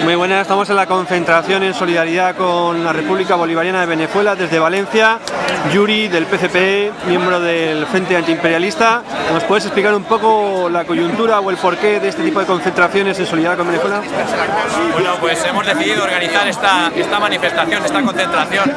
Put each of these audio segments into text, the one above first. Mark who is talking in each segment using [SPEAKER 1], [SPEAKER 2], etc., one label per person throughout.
[SPEAKER 1] Muy buenas, estamos en la concentración en solidaridad con la República Bolivariana de Venezuela desde Valencia. Yuri del PCP, miembro del Frente Antiimperialista. ¿Nos puedes explicar un poco la coyuntura o el porqué de este tipo de concentraciones en solidaridad con Venezuela?
[SPEAKER 2] Bueno, pues hemos decidido organizar esta manifestación, esta concentración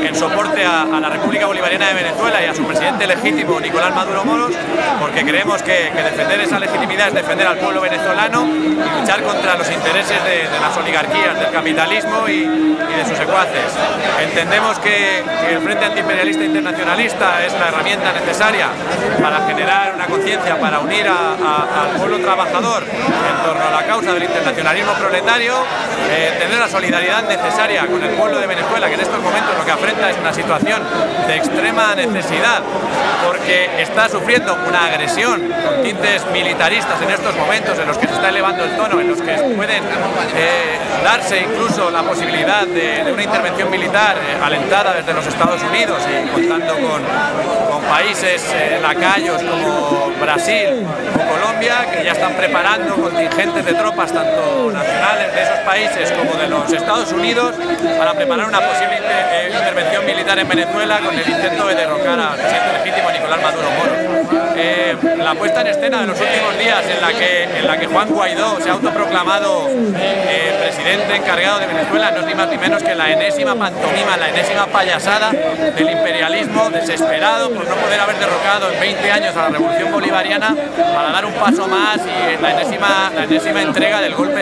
[SPEAKER 2] en soporte a la República Bolivariana de Venezuela y a su presidente legítimo, Nicolás Maduro Moros, porque creemos que defender esa legitimidad es defender al pueblo venezolano y luchar contra los intereses de las oligarquías, del capitalismo y de sus secuaces. Entendemos que el Frente Antiimperialista Internacionalista es la herramienta necesaria para generar una conciencia, para unir al pueblo trabajador en torno a la causa del internacionalismo proletario, tener la solidaridad necesaria con el pueblo de Venezuela, que en estos momentos lo que afronta es una situación de extrema necesidad, porque está sufriendo una agresión con tintes militaristas en estos momentos, en los que se está elevando el tono, en los que pueden darse incluso la posibilidad de una intervención militar alentada desde los Estados Unidos y contando con países lacayos como Brasil o Colombia, que ya están preparando contingentes de tropas tanto nacionales de esos países como de los Estados Unidos para preparar una posible intervención militar en Venezuela con el intento de derrocar al presidente legítimo Nicolás Maduro Moros. La puesta en escena de los últimos días en la que Juan Guaidó se ha autoproclamado presidente encargado de Venezuela no es ni más ni menos que la enésima pantomima, la enésima payasada del imperialismo desesperado por no poder haber derrocado en 20 años a la revolución bolivariana para dar un paso más y la enésima entrega del golpe